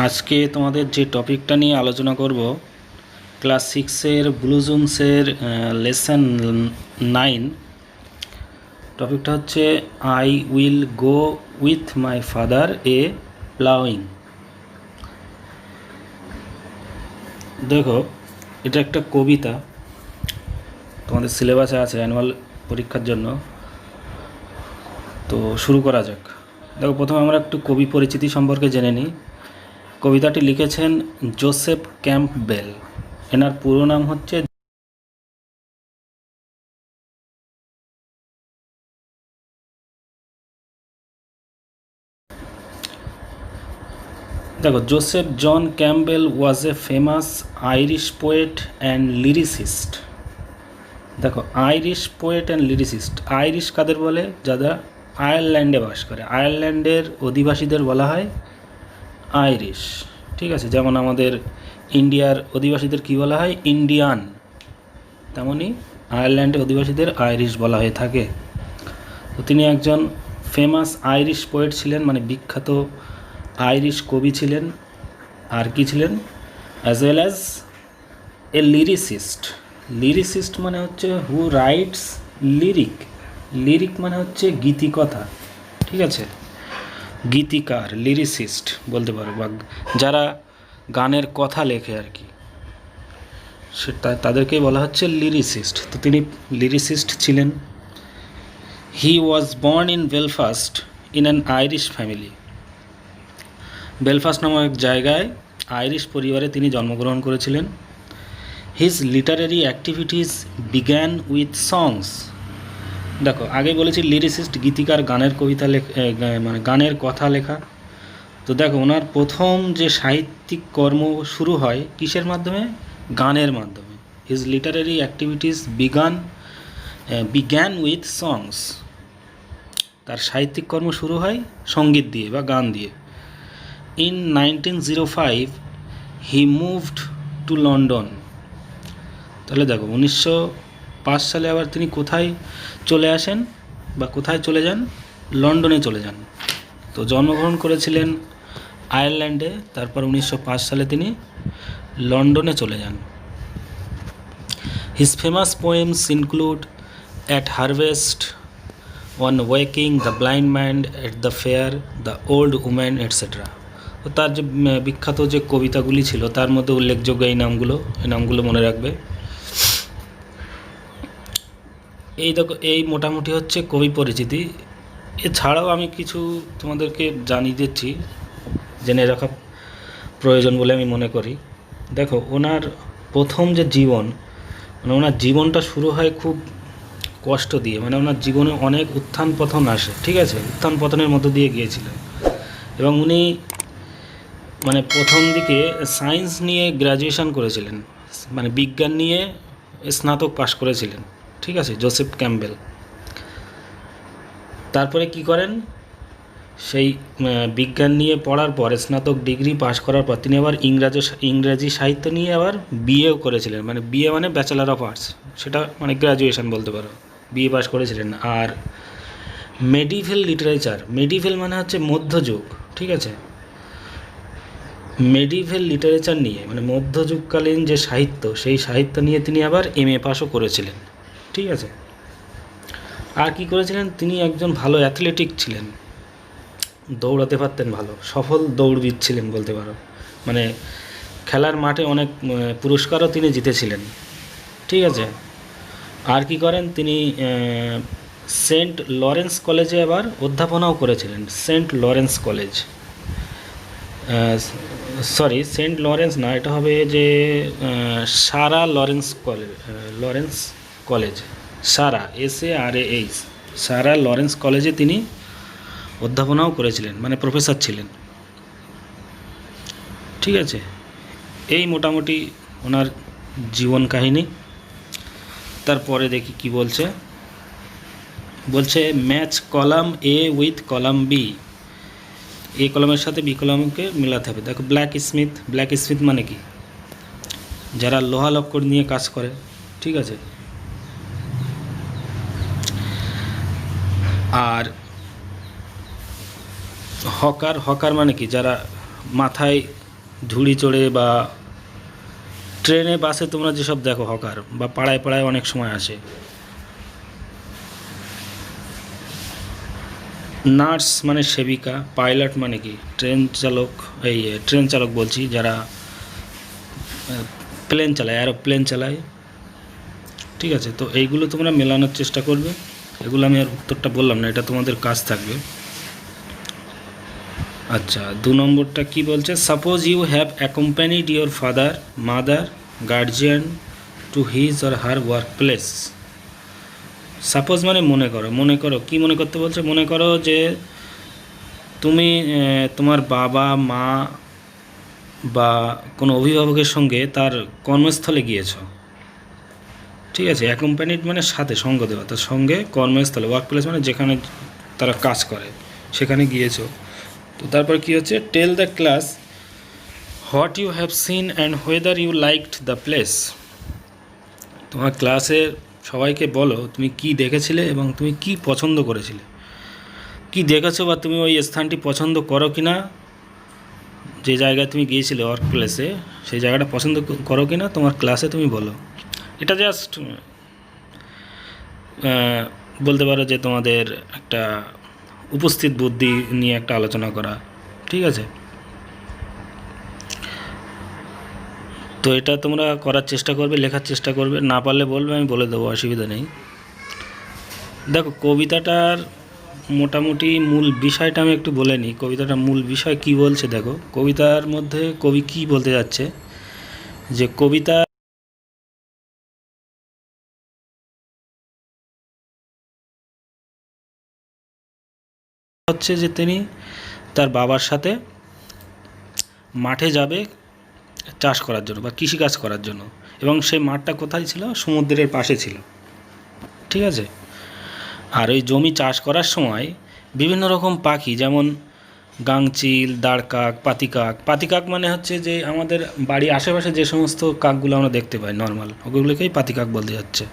আজকে তোমাদের যে টপিকটা নিয়ে আলোচনা করব, ক্লাস 6-এর ব্লুজুমসের লেসন 9। টপিকটা হচ্ছে I will go with my father A ploughing. দেখো, এটা একটা কবিতা, তোমাদের সিলেবাসে আছে অ্যানুয়াল পরীক্ষার জন্য। তো শুরু করা যাক। দেখো, প্রথমে আমরা একটু কবি পরিচিতি সম্পর্কে জেনে নিই। কবিতাটি লিখেছেন জোসেফ ক্যাম্পবেল। এনার পুরো নাম হচ্ছে দেখো, Joseph John Campbell was a famous Irish poet and lyricist. দেখো, Irish poet and lyricist. Irish কাদের বলে? যারা আয়ারল্যান্ডে বাস করে। আয়ারল্যান্ডের অধিবাসীদের বলা হয় আইরিশ। ঠিক আছে, যেমন আমাদের ইন্ডিয়ার অধিবাসীদের কী বলা হয়? ইন্ডিয়ান। তেমনই আয়ারল্যান্ডের অধিবাসীদের আইরিশ বলা হয়ে থাকে। তো তিনি একজন ফেমাস আইরিশ পোয়েট ছিলেন, মানে বিখ্যাত আইরিশ কবি ছিলেন। আর কি ছিলেন? As well as a lyricist. Lyricist মানে হচ্ছে হু রাইটস লিরিক। লিরিক মানে হচ্ছে গীতিকথা। ঠিক আছে, গীতিকার, লিরিসিস্ট বলতে পারো, বা যারা গানের কথা লেখে আর কি, সেটা তাদেরকেই বলা হচ্ছে লিরিসিস্ট। তো তিনি লিরিসিস্ট ছিলেন। He was born in Belfast in an Irish family. Belfast নামক এক জায়গায় আইরিশ পরিবারে তিনি জন্মগ্রহণ করেছিলেন। His literary activities began with songs. দেখো, আগে বলেছি লিরিসিস্ট, গীতিকার, গানের কবিতা মানে গানের কথা লেখা। তো দেখো, ওনার প্রথম যে সাহিত্যিক কর্ম শুরু হয় কিসের মাধ্যমে? গানের মাধ্যমে। His literary activities began with songs. তার সাহিত্যিক কর্ম শুরু হয় সঙ্গীত দিয়ে বা গান দিয়ে। In 1905 he moved to London. তাহলে দেখো, 1905 সালে আবার তিনি কোথায় চলে আসেন বা কোথায় চলে যান? লন্ডনে চলে যান। তো জন্মগ্রহণ করেছিলেন আয়ারল্যান্ডে, তারপর 1905 সালে তিনি লন্ডনে চলে যান। His famous poems include at harvest, on waking, the blind man at the fair, the old woman, etcetera. তো তার যে বিখ্যাত যে কবিতাগুলি ছিল তার মধ্যে উল্লেখযোগ্য এই নামগুলো মনে রাখবে। এই দেখো, এই মোটামুটি হচ্ছে কবি পরিচিতি। এছাড়াও আমি কিছু তোমাদেরকে জানিয়ে দিচ্ছি, জেনে রাখা প্রয়োজন বলে আমি মনে করি। দেখো, ওনার প্রথম যে জীবন, মানে ওনার জীবনটা শুরু হয় খুব কষ্ট দিয়ে। মানে ওনার জীবনে অনেক উত্থান পতন আসে। ঠিক আছে, উত্থান পতনের মধ্য দিয়ে গিয়েছিলেন। এবং উনি মানে প্রথম দিকে সায়েন্স নিয়ে গ্র্যাজুয়েশন করেছিলেন, মানে বিজ্ঞান নিয়ে স্নাতক পাশ করেছিলেন। ঠিক আছে, জোসেফ ক্যাম্পবেল। তারপরে কি করেন? সেই বিজ্ঞান নিয়ে পড়ার পর, স্নাতক ডিগ্রি পাশ করার পর তিনি আবার ইংরাজি সাহিত্য নিয়ে আবার বিএও করেছিলেন। মানে বিএ মানে ব্যাচেলার অফ আর্টস, সেটা মানে গ্র্যাজুয়েশন বলতে পারো, বিএ পাশ করেছিলেন। আর মেডিভেল লিটারেচার, মেডিভেল মানে হচ্ছে মধ্যযুগ। ঠিক আছে, মেডিভেল লিটারেচার নিয়ে মানে মধ্যযুগকালীন যে সাহিত্য, সেই সাহিত্য নিয়ে তিনি আবার এমএ পাশও করেছিলেন। ঠিক আছে, আর কি করেছিলেন? তিনি একজন ভালো অ্যাথলেটিক ছিলেন, দৌড়াতে পারতেন ভালো, সফল দৌড়বিদ ছিলেন বলতে পারো। মানে খেলার মাঠে অনেক পুরস্কারও তিনি জিতেছিলেন। ঠিক আছে, আর কি করেন? তিনি সেন্ট লরেন্স কলেজে আবার অধ্যাপনাও করেছিলেন। Saint Lawrence college, sorry, Saint Lawrence না, এটা হবে যে Sarah Lawrence college, Sarah, SARAH, Sarah Lawrence কলেজে তিনি অধ্যাপনাও করেছিলেন, মানে প্রফেসর ছিলেন। ঠিক আছে, এই মোটামুটি ওনার জীবন কাহিনী। তারপরে দেখি কি বলছে। Match column A with column B। এ কলমের সাথে বি কলমকে মেলাতে হবে। দেখো, ব্ল্যাক স্মিথ মানে কি? যারা লোহা লক্কর নিয়ে কাজ করে। ঠিক আছে, আর হকার, হকার মানে কি, যারা মাথায় ঝুড়ি চড়ে বা ট্রেনে বাসে তোমরা যেসব দেখো হকার, বা পাড়ায় পাড়ায় অনেক সময় আসে। নার্স মানে সেবিকা। পাইলট মানে কি, ট্রেন চালক, এই ট্রেন চালক বলছি, যারা প্লেন চালায়, অ্যারোপ্লেন চালায়। ঠিক আছে, তো এইগুলো তোমরা মেলানোর চেষ্টা করবে। এগুলো আমি আর উত্তরটা বললাম না, এটা তোমাদের কাজ থাকবে। আচ্ছা, 2 নম্বরটা কি বলছে, suppose you have accompanied your father, mother, guardian to his or her work place. Suppose মানে মনে করো, মনে করো কি মনে করতে বলছে, মনে করো যে তুমি তোমার বাবা মা বা কোনো অভিভাবকের সঙ্গে তার কর্মস্থলে গিয়েছো। ঠিক আছে, অ্যাকম্প্যানিড মানে সাথে, সঙ্গ দেওয়া, তার সঙ্গে কর্মস্থলে, ওয়ার্ক প্লেস মানে যেখানে তারা কাজ করে সেখানে গিয়েছো। তো তারপর কি হচ্ছে, tell the class what you have seen and whether you liked the place. তোমার ক্লাসে সবাইকে বলো তুমি কি দেখেছিলে এবং তুমি কি পছন্দ করেছিলে, কি দেখেছো বা তুমি ওই স্থানটি পছন্দ করো কি না, যে জায়গায় তুমি গিয়েছিলে ওয়ার্ক প্লেসে সেই জায়গাটা পছন্দ করো কি না তোমার ক্লাসে তুমি বলো। এটা জাস্ট বলতে পারো যে তোমাদের একটা উপস্থিত বুদ্ধি নিয়ে একটা আলোচনা করা। ঠিক আছে, তো এটা তোমরা করার চেষ্টা করবে, লেখার চেষ্টা করবে, না পারলে বলবে, আমি বলে দেবো, অসুবিধা নেই। দেখো, কবিতাটার মোটামুটি মূল বিষয়টা আমি একটু বলে নিই। কবিতাটার মূল বিষয় কি বলছে, দেখো কবিতার মধ্যে কবি কি বলতে যাচ্ছে, যে কবিতা হচ্ছে যে তিনি তার বাবার সাথে মাঠে যাবে চাষ করার জন্য বা কৃষিকাজ করার জন্য, এবং সেই মাঠটা কোথায় ছিল, সমুদ্রের পাশে ছিল। ঠিক আছে, আর ওই জমি চাষ করার সময় বিভিন্ন রকম পাখি, যেমন গাংচিল, দাঁড়কাক, পাতিকাক। পাতিকাক মানে হচ্ছে যে আমাদের বাড়ির আশেপাশে যে সমস্ত কাকগুলো আমরা দেখতে পাই নর্মাল, ওগুলোকেই পাতিকাক বলতে যাচ্ছে।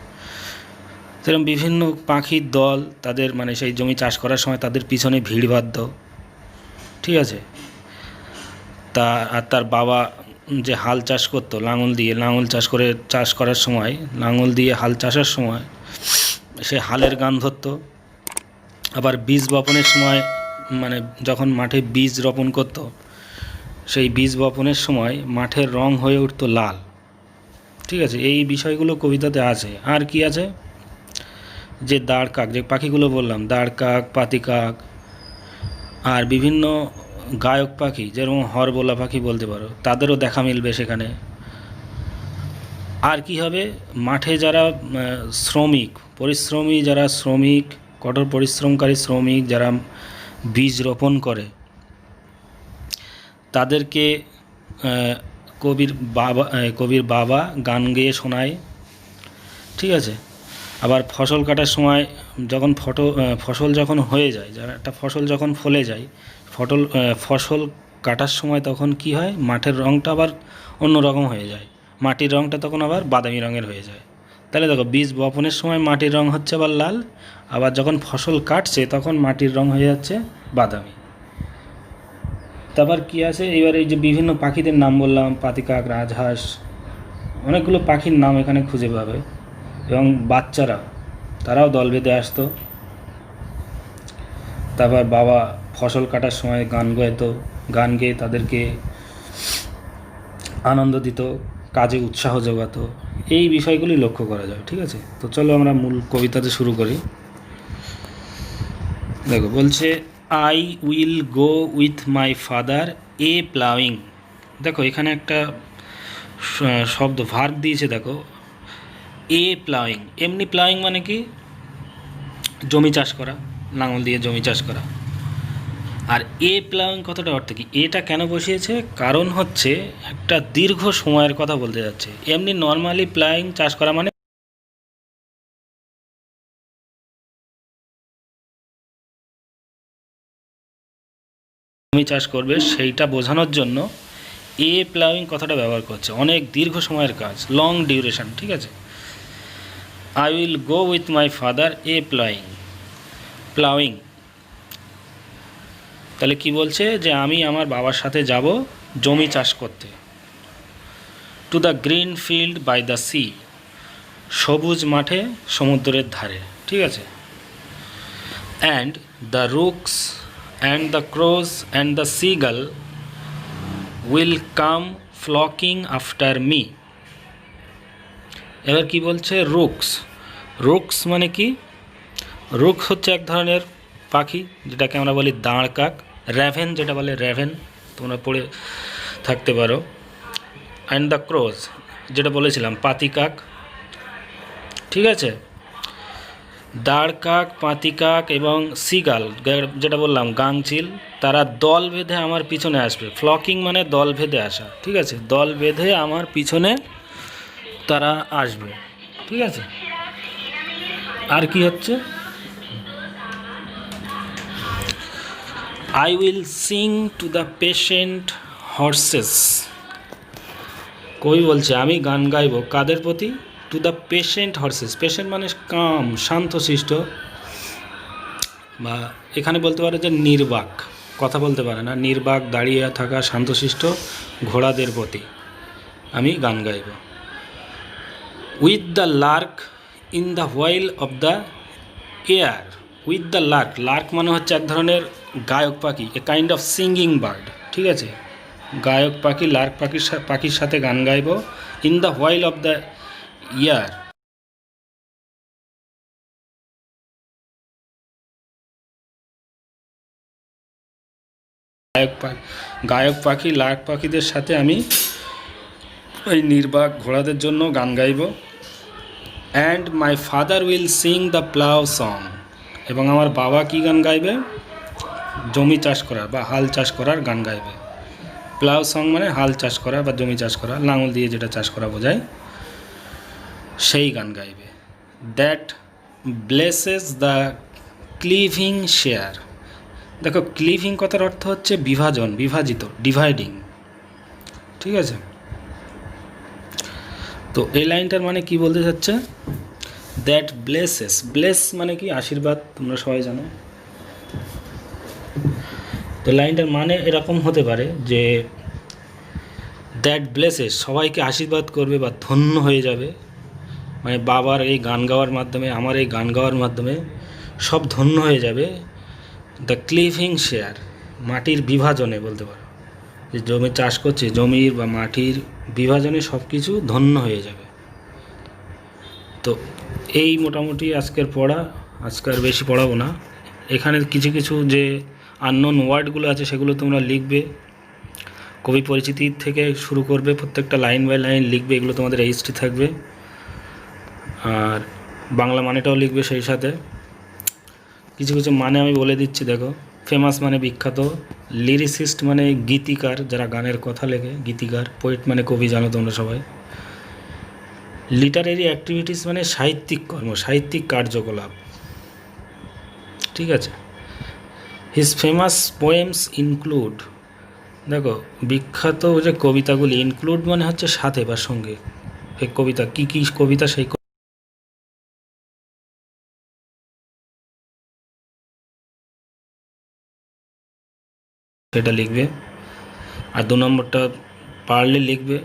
সেরকম বিভিন্ন পাখির দল তাদের মানে সেই জমি চাষ করার সময় তাদের পিছনে ভিড় বাঁধত। ঠিক আছে, আর তার বাবা যে হাল চাষ করতো লাঙল দিয়ে, লাঙল চাষ করার সময়, লাঙল দিয়ে হাল চাষের সময় সে হালের গান ধরতো। আবার বীজ বপনের সময়, মানে যখন মাঠে বীজ রোপণ করত, সেই বীজ বপনের সময় মাঠের রং হয়ে উঠতো লাল। ঠিক আছে, এই বিষয়গুলো কবিতাতে আছে। আর কি আছে, যে দাঁড়কাক, যে পাখিগুলো বললাম, দাঁড়কাক, পাতিকাক, আর বিভিন্ন গায়ক পাখি, যেরকম হরবোলা পাখি বলতে পারো, তাদেরও দেখা মিলবে সেখানে। আর কি হবে, মাঠে যারা শ্রমিক, পরিশ্রমী যারা শ্রমিক, কঠোর পরিশ্রমকারী শ্রমিক যারা বীজ রোপণ করে, তাদেরকে কবির বাবা গান গেয়ে শোনায়। ঠিক আছে, আবার ফসল কাটার সময় যখন ফসল যখন হয়ে যায়, যারা একটা ফসল যখন ফলে যায়, ফসল কাটার সময় তখন কি হয়, মাঠের রঙটা আবার অন্য রকম হয়ে যায়, মাটির রঙটা তখন আবার বাদামি রঙের হয়ে যায়। তাহলে দেখো, বীজ বপনের সময় মাটির রং হচ্ছে আবার লাল, আবার যখন ফসল কাটছে তখন মাটির রং হয়ে যাচ্ছে বাদামি। তারপর কি আছে, এবার এই যে বিভিন্ন পাখিদের নাম বললাম, পাতিকাক, রাজহাঁস, অনেকগুলো পাখির নাম এখানে খুঁজে পাবে। এবং বাচ্চারা, তারাও দল বেঁধে আসতো। তারপর বাবা ফসল কাটার সময় গান গাইতো, গান গেয়ে তাদেরকে আনন্দ দিত, কাজে উৎসাহ যোগাতো। এই বিষয়গুলি লক্ষ্য করা যায়। ঠিক আছে, তো চলো আমরা মূল কবিতাতে শুরু করি। দেখো, বলছে I will go with my father A ploughing. দেখো এখানে একটা শব্দ ভার্ব দিয়েছে, দেখো এ প্লাউইং। এমনি প্লাউইং মানে কি, জমি চাষ করা, লাঙল দিয়ে জমি চাষ করা। আর এ প্লাউইং কথাটা অর্থ কি, এটা কেন বসিয়েছে, কারণ হচ্ছে একটা দীর্ঘ সময়ের কথা বলতে যাচ্ছে। এমনি নর্মালি প্লাউইং চাষ করা মানে জমি চাষ করবে, সেইটা বোঝানোর জন্য এ প্লাউইং কথাটা ব্যবহার করছে। অনেক দীর্ঘ সময়ের কাজ, লং ডিউরেশন। ঠিক আছে, I will go with my father A ploughing. Ploughing তাহলে কি বলছে যে আমি আমার বাবার সাথে যাব জমি চাষ করতে। To the green field by the sea, সবুজ মাঠে সমুদ্রের ধারে, ঠিক আছে। And the rooks and the crows and the seagull will come flocking after me. এবার কি বলছে, রুকস। রুকস মানে কি? রুকস হচ্ছে এক ধরনের পাখি, যেটাকে আমরা বলি দাঁড় কাক। র্যাভেন যেটা বলে র্যাভেন, তোমরা পড়ে থাকতে পারো। অ্যান্ড দ্য ক্রোজ যেটা বলেছিলাম পাতি কাক, ঠিক আছে। দাঁড় কাক, পাতি কাক এবং সিগাল যেটা বললাম গাংচিল, তারা দল বেঁধে আমার পিছনে আসবে। ফ্লকিং মানে দল বেঁধে আসা, ঠিক আছে। দল বেঁধে আমার পিছনে তারা আসবে, ঠিক আছে। আর কি হচ্ছে, I will sing to the patient horses। কবি বলছে আমি গান গাইব কাদের প্রতি? To the patient horse's. Patient মানে কাম, শান্তশিষ্ট, বা এখানে বলতে পারে যে নির্বাক, কথা বলতে পারে না, নির্বাক দাঁড়িয়ে থাকা শান্তশিষ্ট ঘোড়াদের প্রতি আমি গান গাইব। With the Lark in the while of the air. With the Lark, Lark মানে হচ্ছে এক ধরনের গায়ক পাখি, a kind of singing bird, ঠিক আছে। গায়ক পাখি, লার্ক পাখির সাথে গান গাইব। In the while of the year, গায়ক পাখি লার্ক পাখিদের সাথে আমি ওই নির্বাক ঘোড়াদের জন্য গান গাইব। And my father will sing the plough song. এবং আমার বাবা কি গান গাইবে? জমি চাষ করার বা হাল চাষ করার গান গাইবে। প্লাউ সং মানে হাল চাষ করা বা জমি চাষ করা, লাঙল দিয়ে যেটা চাষ করা বোঝায়, সেই গান গাইবে। That blesses the cleaving share. দেখো ক্লিভিং কথার অর্থ হচ্ছে বিভাজন, বিভাজিত, ডিভাইডিং, ঠিক আছে। তো এই লাইনটার মানে কি বলতে চাচ্ছে? দ্যাট ব্লেসেস, ব্লেস মানে কি? আশীর্বাদ, তোমরা সবাই জানো। তো লাইনটার মানে এরকম হতে পারে যে দ্যাট ব্লেসেস, সবাইকে আশীর্বাদ করবে বা ধন্য হয়ে যাবে, মানে বাবার এই গান গাওয়ার মাধ্যমে, আমার এই গান গাওয়ার মাধ্যমে সব ধন্য হয়ে যাবে। দ্য ক্লিভিং শেয়ার, মাটির বিভাজনে বলতে পারো, যে জমি চাষ করছে, জমির বা মাটির বিভাজনে সব কিছু ধন্য হয়ে যাবে। তো এই মোটামুটি আজকের পড়া, আজকের বেশি পড়াবো না। এখানে কিছু কিছু যে আননোন ওয়ার্ডগুলো আছে সেগুলো তোমরা লিখবে, কবি পরিচিতি থেকে শুরু করবে, প্রত্যেকটা লাইন বাই লাইন লিখবে, এগুলো তোমাদের এইচটি থাকবে। আর বাংলা মানেটাও লিখবে সেই সাথে। কিছু কিছু মানে আমি বলে দিচ্ছি, দেখো। ফেমাস মানে বিখ্যাত, লিরিসিস্ট মানে গীতিকার, যারা গানের কথা লেখে, গীতিকার। পোয়েট মানে কবি, জানো তোমরা সবাই। লিটারেরি অ্যাক্টিভিটিস মানে সাহিত্যিক কর্ম, সাহিত্যিক কার্যকলাপ, ঠিক আছে। হিজ ফেমাস পোয়েমস ইনক্লুড, দেখো বিখ্যাত যে কবিতাগুলি, ইনক্লুড মানে হচ্ছে সাথে বা সঙ্গে। এই কবিতা কী কী কবিতা, সেই সেটা লিখবে। আর 2 নম্বরটা পারলে লিখবে,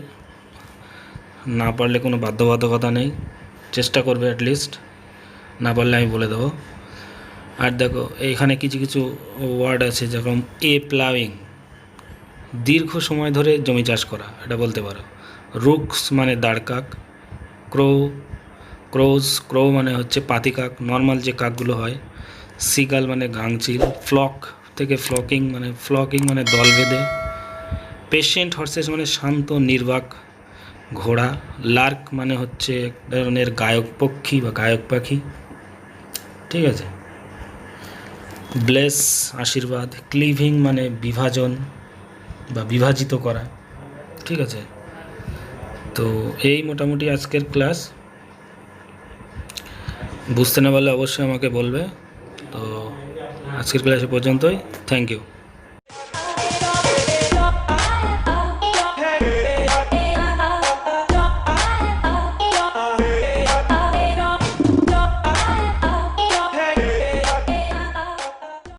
না পারলে কোনো বাধ্যবাধকতা নেই, চেষ্টা করবে অ্যাটলিস্ট, না পারলে আমি বলে দেবো। আর দেখো এইখানে কিছু কিছু ওয়ার্ড আছে, যেরকম এ প্লাউইং, দীর্ঘ সময় ধরে জমি চাষ করা, এটা বলতে পারো। রুকস মানে দাঁড়কাক। ক্রো মানে হচ্ছে পাতি কাক, নর্মাল যে কাকগুলো হয়। সিগাল মানে গাংচিল। ফ্লকিং মানে দল বেঁধে। পেশেন্ট হর্সেস মানে শান্ত নির্বাক ঘোড়া। লার্ক মানে হচ্ছে এক ধরনের গায়ক পক্ষী বা গায়ক পাখি, ঠিক আছে। ব্লেস আশীর্বাদ। ক্লিভিং মানে বিভাজন বা বিভাজিত করা, ঠিক আছে। তো এই মোটামুটি আজকের ক্লাস। বুঝতে না পারলে অবশ্যই আমাকে বলবে। তো আজকের ক্লাস পর্যন্তই। Thank you.